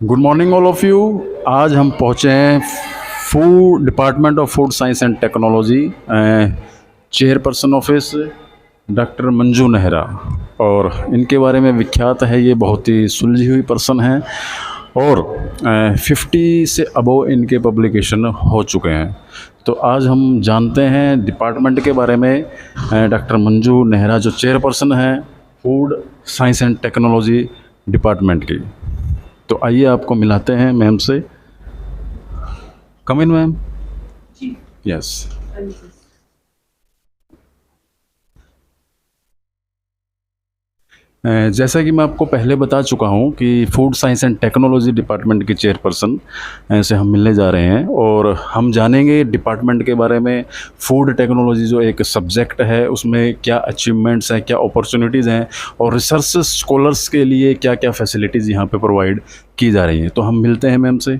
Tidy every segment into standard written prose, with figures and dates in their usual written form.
Good morning all of you. आज हम पहुँचे हैं food department of food science and technology, chairperson office doctor Manju Nehra. और इनके बारे में विख्यात है, ये बहुत ही सुलझी हुई पर्सन हैं और 50 से अबव इनके पब्लिकेशन हो चुके हैं। तो आज हम जानते हैं डिपार्टमेंट के बारे में, डॉक्टर मंजू नेहरा जो चेयरपर्सन हैं food science and technology department की। तो आइए आपको मिलाते हैं मैम से। कम इन मैम। जी। यस। हाँ जी। जैसा कि मैं आपको पहले बता चुका हूं कि food science and technology department के चेयरपर्सन से हम मिलने जा रहे हैं और हम जानेंगे डिपार्टमेंट के बारे में। फूड टेक्नोलॉजी जो एक सब्जेक्ट है उसमें क्या अचीवमेंट्स हैं, क्या अपॉर्चुनिटीज़ हैं और रिसर्च स्कॉलर्स के लिए क्या क्या फैसिलिटीज़ यहाँ पे प्रोवाइड की जा रही हैं। तो हम मिलते हैं मैम से।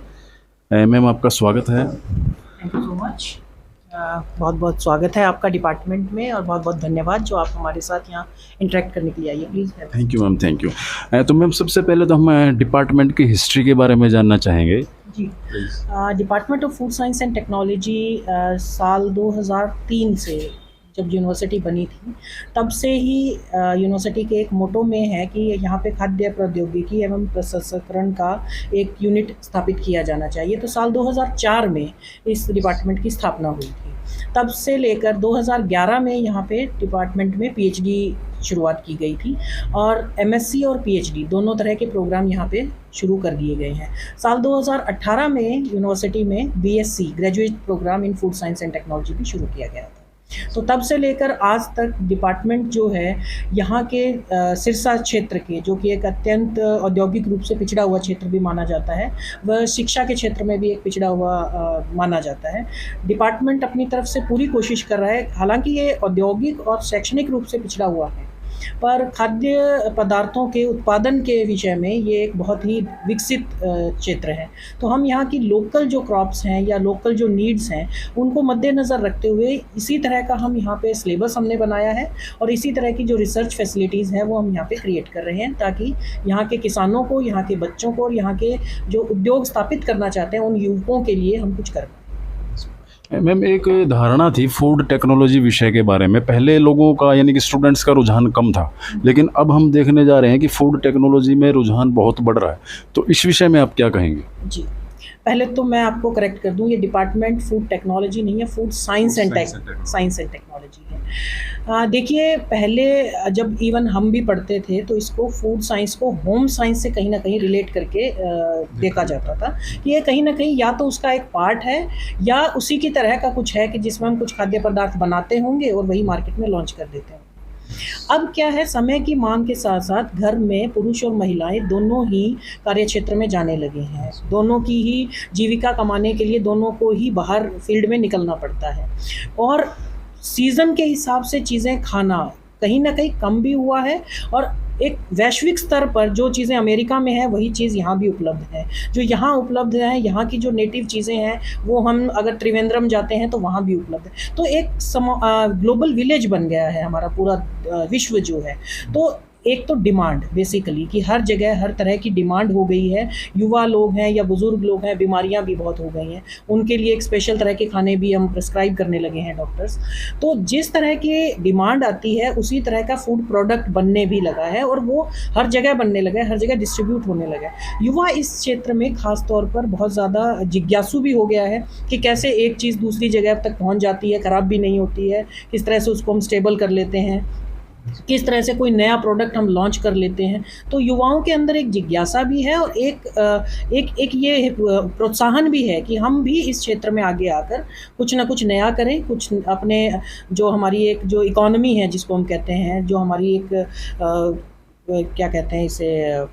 मैम आपका स्वागत है। Thank you so much. बहुत बहुत स्वागत है आपका डिपार्टमेंट में और बहुत बहुत धन्यवाद जो आप हमारे साथ यहाँ इंटरेक्ट करने के लिए आइए। Please. Thank you ma'am, thank you. तो मैम सबसे पहले तो हम डिपार्टमेंट की हिस्ट्री के बारे में जानना चाहेंगे। जी। Department of food science and technology साल 2003 से जब यूनिवर्सिटी बनी थी तब से ही यूनिवर्सिटी के एक मोटो में है कि यहाँ पे खाद्य प्रौद्योगिकी एवं प्रसंस्करण का एक यूनिट स्थापित किया जाना चाहिए। तो साल 2004 में इस डिपार्टमेंट की स्थापना हुई थी। तब से लेकर 2011 में यहाँ पे डिपार्टमेंट में पीएचडी शुरुआत की गई थी और एमएससी और पीएचडी दोनों तरह के प्रोग्राम यहाँ पे शुरू कर दिए गए हैं। साल 2018 में यूनिवर्सिटी में BSc graduate program in food science and technology भी शुरू किया गया था। तो तब से लेकर आज तक डिपार्टमेंट जो है यहाँ के सिरसा क्षेत्र के, जो कि एक अत्यंत औद्योगिक रूप से पिछड़ा हुआ क्षेत्र भी माना जाता है, वह शिक्षा के क्षेत्र में भी एक पिछड़ा हुआ माना जाता है। डिपार्टमेंट अपनी तरफ से पूरी कोशिश कर रहा है, हालांकि ये औद्योगिक और शैक्षणिक रूप से पिछड़ा हुआ है, पर खाद्य पदार्थों के उत्पादन के विषय में ये एक बहुत ही विकसित क्षेत्र है। तो हम यहाँ की लोकल जो क्रॉप्स हैं या लोकल जो नीड्स हैं उनको मद्देनज़र रखते हुए इसी तरह का हम यहाँ पे सिलेबस हमने बनाया है और इसी तरह की जो रिसर्च फैसिलिटीज़ हैं वो हम यहाँ पे क्रिएट कर रहे हैं, ताकि यहाँ के किसानों को, यहाँ के बच्चों को और यहाँ के जो उद्योग स्थापित करना चाहते हैं उन युवकों के लिए हम कुछ कर पाएँ। मैम एक धारणा थी फूड टेक्नोलॉजी विषय के बारे में, पहले लोगों का यानी कि स्टूडेंट्स का रुझान कम था, लेकिन अब हम देखने जा रहे हैं कि फूड टेक्नोलॉजी में रुझान बहुत बढ़ रहा है। तो इस विषय में आप क्या कहेंगे? जी, पहले तो मैं आपको करेक्ट कर दूं, ये डिपार्टमेंट फूड टेक्नोलॉजी नहीं है, फूड साइंस एंड टेक्नोलॉजी है। देखिए, पहले जब इवन हम भी पढ़ते थे तो इसको फूड साइंस को होम साइंस से कहीं ना कहीं रिलेट करके देखा जाता था कि ये कहीं ना कहीं या तो उसका एक पार्ट है या उसी की तरह का कुछ है कि जिसमें हम कुछ खाद्य पदार्थ बनाते होंगे और वही मार्केट में लॉन्च कर देते हैं। अब क्या है, समय की मांग के साथ साथ घर में पुरुष और महिलाएं दोनों ही कार्य क्षेत्र में जाने लगे हैं। दोनों की ही जीविका कमाने के लिए दोनों को ही बाहर फील्ड में निकलना पड़ता है और सीज़न के हिसाब से चीज़ें खाना कहीं ना कहीं कम भी हुआ है और एक वैश्विक स्तर पर जो चीज़ें अमेरिका में है वही चीज़ यहाँ भी उपलब्ध है। जो यहाँ उपलब्ध है, यहाँ की जो नेटिव चीज़ें हैं वो हम अगर त्रिवेंद्रम जाते हैं तो वहाँ भी उपलब्ध है। तो एक ग्लोबल विलेज बन गया है हमारा पूरा विश्व जो है। तो एक तो डिमांड बेसिकली कि हर जगह हर तरह की डिमांड हो गई है। युवा लोग हैं या बुज़ुर्ग लोग हैं, बीमारियां भी बहुत हो गई हैं, उनके लिए एक स्पेशल तरह के खाने भी हम प्रिस्क्राइब करने लगे हैं डॉक्टर्स। तो जिस तरह की डिमांड आती है उसी तरह का फूड प्रोडक्ट बनने भी लगा है और वो हर जगह बनने लगा है, हर जगह डिस्ट्रीब्यूट होने लगा है। युवा इस क्षेत्र में ख़ास तौर पर बहुत ज़्यादा जिज्ञासु भी हो गया है कि कैसे एक चीज़ दूसरी जगह तक पहुँच जाती है, ख़राब भी नहीं होती है, किस तरह से उसको हम स्टेबल कर लेते हैं, किस तरह से कोई नया प्रोडक्ट हम लॉन्च कर लेते हैं। तो युवाओं के अंदर एक जिज्ञासा भी है और एक ये प्रोत्साहन भी है कि हम भी इस क्षेत्र में आगे आकर कुछ ना कुछ नया करें, कुछ अपने जो हमारी एक जो इकोनॉमी है जिसको हम कहते हैं, जो हमारी एक क्या कहते हैं इसे,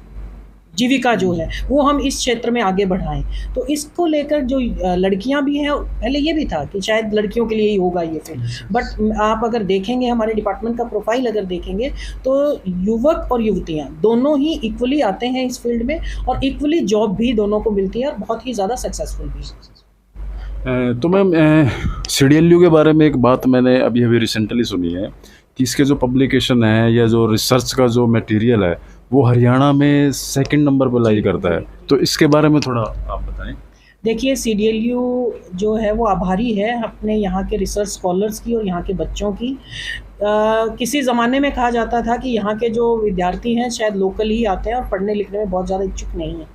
जीविका जो है वो हम इस क्षेत्र में आगे बढ़ाएं। तो इसको लेकर जो लड़कियां भी हैं, पहले ये भी था कि शायद लड़कियों के लिए ही होगा ये फिर, बट आप अगर देखेंगे हमारे डिपार्टमेंट का प्रोफाइल अगर देखेंगे तो युवक और युवतियां दोनों ही इक्वली आते हैं इस फील्ड में और इक्वली जॉब भी दोनों को मिलती है और बहुत ही ज़्यादा सक्सेसफुल भी। तो मैम CDLU के बारे में एक बात मैंने अभी अभी रिसेंटली सुनी है कि इसके जो पब्लिकेशन है या जो रिसर्च का जो मटेरियल है वो हरियाणा में सेकंड नंबर पर लाई करता है, तो इसके बारे में थोड़ा आप बताएं। देखिए CDLU जो है वो आभारी है अपने यहाँ के रिसर्च स्कॉलर्स की और यहाँ के बच्चों की। किसी ज़माने में कहा जाता था कि यहाँ के जो विद्यार्थी हैं शायद लोकल ही आते हैं और पढ़ने लिखने में बहुत ज़्यादा इच्छुक नहीं हैं,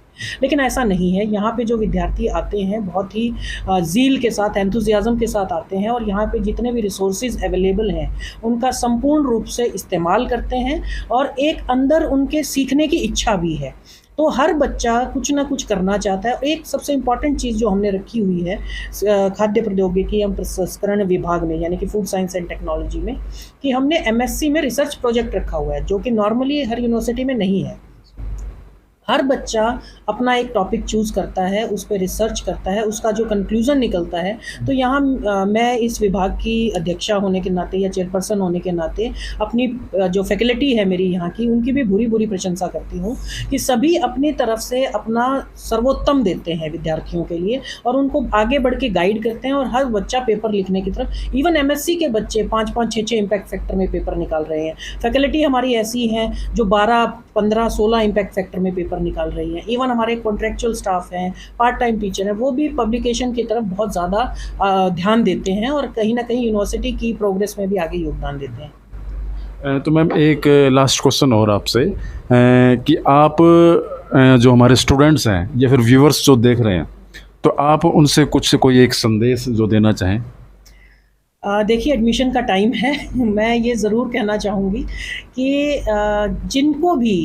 लेकिन ऐसा नहीं है। यहाँ पे जो विद्यार्थी आते हैं बहुत ही ज़ील के साथ, एंथुसियाज़म के साथ आते हैं और यहाँ पे जितने भी रिसोर्सेज अवेलेबल हैं उनका संपूर्ण रूप से इस्तेमाल करते हैं और एक अंदर उनके सीखने की इच्छा भी है। तो हर बच्चा कुछ ना कुछ करना चाहता है। एक सबसे इम्पॉर्टेंट चीज़ जो हमने रखी हुई है खाद्य प्रौद्योगिकी एवं प्रसंस्करण विभाग में, यानी कि फूड साइंस एंड टेक्नोलॉजी में, कि हमने MSc में रिसर्च प्रोजेक्ट रखा हुआ है, जो कि नॉर्मली हर यूनिवर्सिटी में नहीं है। हर बच्चा अपना एक टॉपिक चूज़ करता है, उस पर रिसर्च करता है, उसका जो कंक्लूज़न निकलता है। तो यहाँ मैं इस विभाग की अध्यक्षा होने के नाते या चेयरपर्सन होने के नाते अपनी जो फैकल्टी है मेरी यहाँ की, उनकी भी भूरी भूरी प्रशंसा करती हूँ कि सभी अपनी तरफ से अपना सर्वोत्तम देते हैं विद्यार्थियों के लिए और उनको आगे बढ़ के गाइड करते हैं और हर बच्चा पेपर लिखने की तरफ, इवन MSc के बच्चे 5-5, 6-6 इम्पैक्ट फैक्टर में पेपर निकाल रहे हैं। फैकल्टी हमारी ऐसी हैं जो 12, 15, 16 इम्पैक्ट फैक्टर में पेपर निकाल रही हैं। इवन हमारे कॉन्ट्रैक्चुअल स्टाफ हैं, पार्ट टाइम टीचर हैं, वो भी पब्लिकेशन की तरफ बहुत ज़्यादा ध्यान देते हैं और कहीं ना कहीं यूनिवर्सिटी की प्रोग्रेस में भी आगे योगदान देते हैं। तो मैम एक लास्ट क्वेश्चन और आपसे कि आप जो हमारे स्टूडेंट्स हैं या फिर व्यूअर्स जो देख रहे हैं, तो आप उनसे कुछ कोई एक संदेश जो देना चाहें। देखिए एडमिशन का टाइम है। मैं ये ज़रूर कहना चाहूँगी कि जिनको भी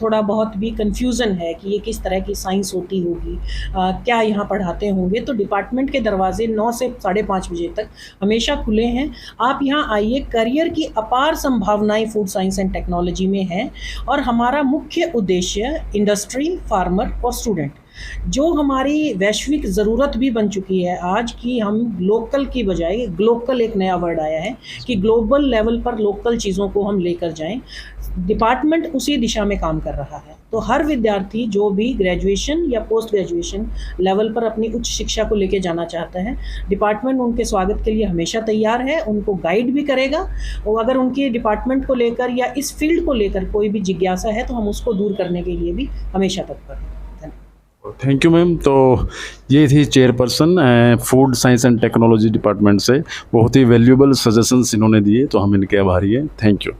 थोड़ा बहुत भी कन्फ्यूज़न है कि ये किस तरह की साइंस होती होगी, क्या यहाँ पढ़ाते होंगे, तो डिपार्टमेंट के दरवाजे 9 से 5:30 बजे तक हमेशा खुले हैं। आप यहाँ आइए, करियर की अपार संभावनाएं फूड साइंस एंड टेक्नोलॉजी में हैं और हमारा मुख्य उद्देश्य इंडस्ट्री, फार्मर और स्टूडेंट, जो हमारी वैश्विक ज़रूरत भी बन चुकी है आज की, हम लोकल की बजाय ग्लोकल, एक नया वर्ड आया है कि ग्लोबल लेवल पर लोकल चीज़ों को हम लेकर जाएं। डिपार्टमेंट उसी दिशा में काम कर रहा है। तो हर विद्यार्थी जो भी ग्रेजुएशन या पोस्ट ग्रेजुएशन लेवल पर अपनी उच्च शिक्षा को लेकर जाना चाहता है, डिपार्टमेंट उनके स्वागत के लिए हमेशा तैयार है, उनको गाइड भी करेगा। और अगर उनकी डिपार्टमेंट को लेकर या इस फील्ड को लेकर कोई भी जिज्ञासा है तो हम उसको दूर करने के लिए भी हमेशा तत्पर हैं। Thank you ma'am. तो ये थी chairperson food science and technology department से, बहुत ही वैल्यूएबल सजेशंस इन्होंने दिए, तो हम इनके आभारी हैं। Thank you.